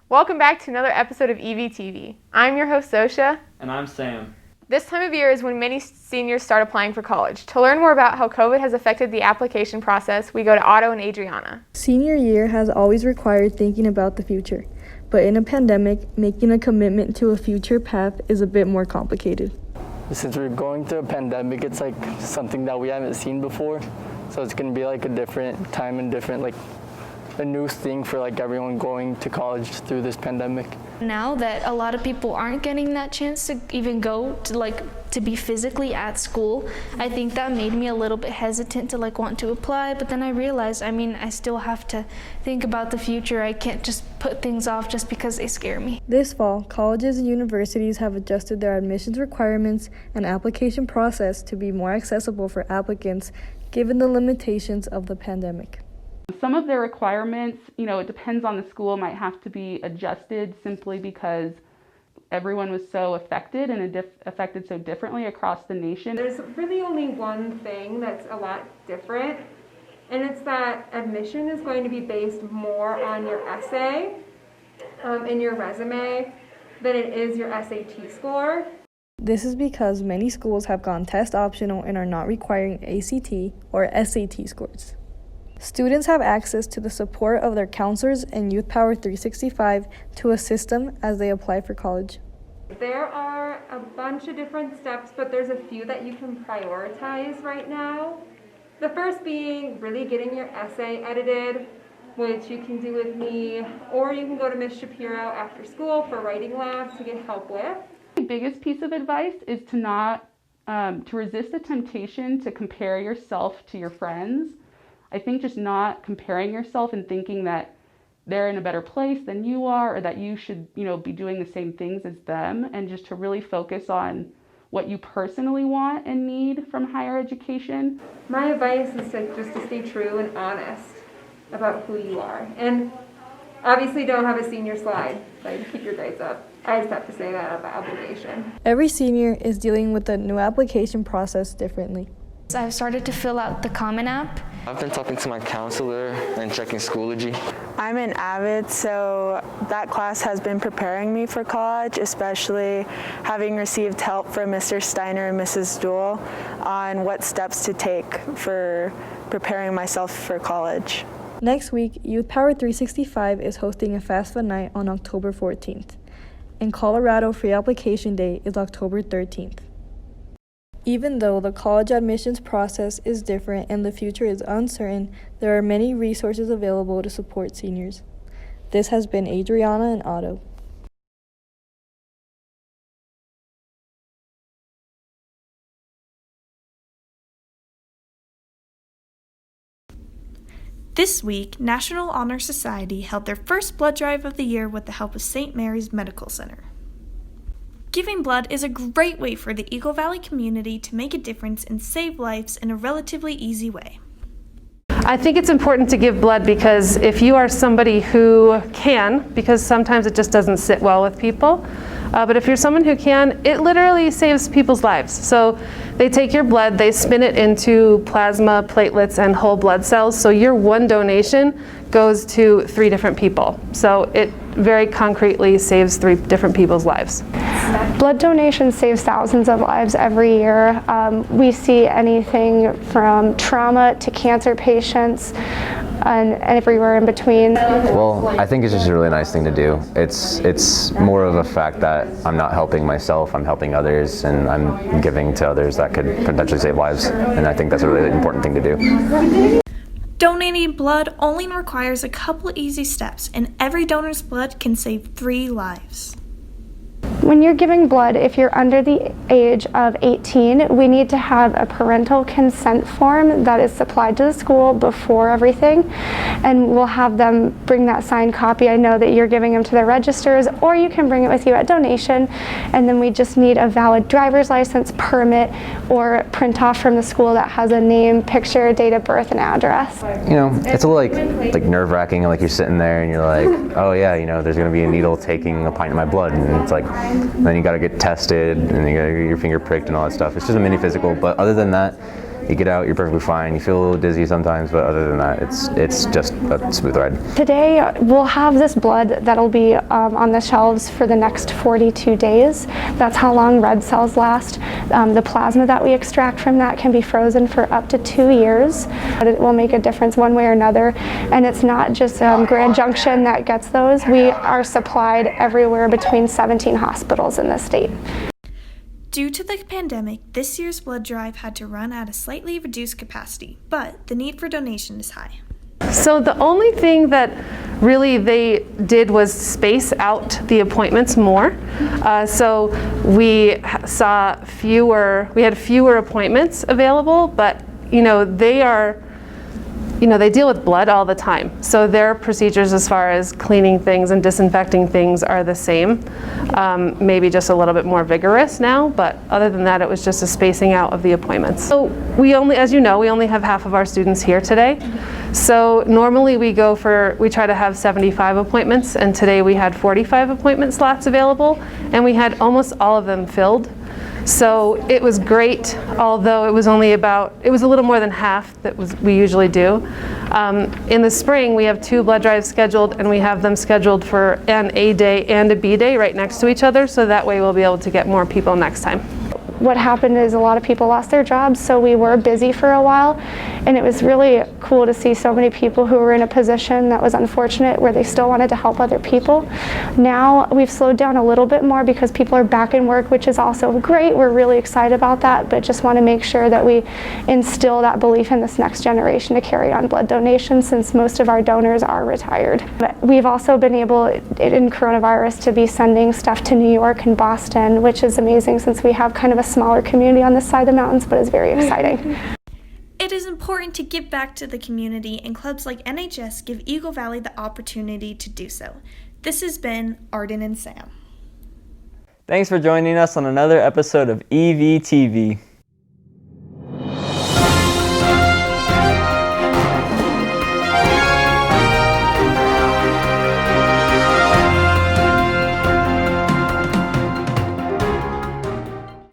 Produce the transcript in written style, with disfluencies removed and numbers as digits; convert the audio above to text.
Welcome back to another episode of EVTV. I'm your host, Zosha. And I'm Sam. This time of year is when many seniors start applying for college. To learn more about how COVID has affected the application process, we go to Otto and Adriana. Senior year has always required thinking about the future, but in a pandemic, making a commitment to a future path is a bit more complicated. Since we're going through a pandemic, it's like something that we haven't seen before, so it's going to be like a different time and different a new thing for everyone going to college through this pandemic. Now that a lot of people aren't getting that chance to even go to be physically at school, I think that made me a little bit hesitant to want to apply, but then I realized, I still have to think about the future. I can't just put things off just because they scare me. This fall, colleges and universities have adjusted their admissions requirements and application process to be more accessible for applicants given the limitations of the pandemic. Some of their requirements, it depends on the school, might have to be adjusted simply because everyone was so affected and affected so differently across the nation. There's really only one thing that's a lot different, and it's that admission is going to be based more on your essay and your resume than it is your SAT score. This is because many schools have gone test optional and are not requiring ACT or SAT scores. Students have access to the support of their counselors and Youth Power 365 to assist them as they apply for college. There are a bunch of different steps, but there's a few that you can prioritize right now. The first being really getting your essay edited, which you can do with me, or you can go to Miss Shapiro after school for writing lab to get help with. The biggest piece of advice is to resist the temptation to compare yourself to your friends. I think just not comparing yourself and thinking that they're in a better place than you are, or that you should, be doing the same things as them, and just to really focus on what you personally want and need from higher education. My advice is to stay true and honest about who you are. And obviously don't have a senior slide, so keep your grades up. I just have to say that out of obligation. Every senior is dealing with the new application process differently. I've started to fill out the Common App. I've been talking to my counselor and checking Schoology. I'm in AVID, so that class has been preparing me for college, especially having received help from Mr. Steiner and Mrs. Duell on what steps to take for preparing myself for college. Next week, Youth Power 365 is hosting a FAFSA night on October 14th. In Colorado, free application day is October 13th. Even though the college admissions process is different and the future is uncertain, there are many resources available to support seniors. This has been Adriana and Otto. This week, National Honor Society held their first blood drive of the year with the help of St. Mary's Medical Center. Giving blood is a great way for the Eagle Valley community to make a difference and save lives in a relatively easy way. I think it's important to give blood because if you are somebody who can, because sometimes it just doesn't sit well with people, but if you're someone who can, it literally saves people's lives. So they take your blood, they spin it into plasma, platelets, and whole blood cells. So your one donation goes to 3 different people. So it very concretely saves 3 different people's lives. Blood donation saves thousands of lives every year. We see anything from trauma to cancer patients and everywhere in between. Well, I think it's just a really nice thing to do. It's more of a fact that I'm not helping myself, I'm helping others, and I'm giving to others that could potentially save lives. And I think that's a really important thing to do. Donating blood only requires a couple easy steps, and every donor's blood can save 3 lives. When you're giving blood, if you're under the age of 18, we need to have a parental consent form that is supplied to the school before everything, and we'll have them bring that signed copy. I know that you're giving them to their registers, or you can bring it with you at donation, and then we just need a valid driver's license, permit, or print off from the school that has a name, picture, date of birth, and address. It's a little like nerve-wracking, like you're sitting there and you're like, oh yeah, there's going to be a needle taking a pint of my blood, and it's like, then you got to get tested and you got to get your finger pricked and all that stuff. It's just a mini physical, but other than that, You get out, you're perfectly fine. You feel a little dizzy sometimes, but other than that, it's just a smooth ride. Today we'll have this blood that'll be on the shelves for the next 42 days. That's how long red cells last. The plasma that we extract from that can be frozen for up to 2 years. But it will make a difference one way or another. And it's not just Grand Junction that gets those. We are supplied everywhere between 17 hospitals in the state. Due to the pandemic, this year's blood drive had to run at a slightly reduced capacity, but the need for donation is high. So the only thing that really they did was space out the appointments more. So we had fewer appointments available, but they deal with blood all the time. So their procedures as far as cleaning things and disinfecting things are the same. Maybe just a little bit more vigorous now, but other than that, it was just a spacing out of the appointments. So as you know, we only have half of our students here today. So normally we try to have 75 appointments, and today we had 45 appointment slots available, and we had almost all of them filled. So it was great, although it was a little more than half that we usually do. In the spring, we have 2 blood drives scheduled, and we have them scheduled for an A day and a B day right next to each other, so that way we'll be able to get more people next time. What happened is a lot of people lost their jobs, so we were busy for a while, and it was really cool to see so many people who were in a position that was unfortunate where they still wanted to help other people. Now we've slowed down a little bit more because people are back in work, which is also great. We're really excited about that, but just want to make sure that we instill that belief in this next generation to carry on blood donation, since most of our donors are retired. But we've also been able, in coronavirus, to be sending stuff to New York and Boston, which is amazing since we have kind of a smaller community on this side of the mountains, but it's very exciting. It is important to give back to the community, and clubs like NHS give Eagle Valley the opportunity to do so. This has been Arden and Sam. Thanks for joining us on another episode of EVTV.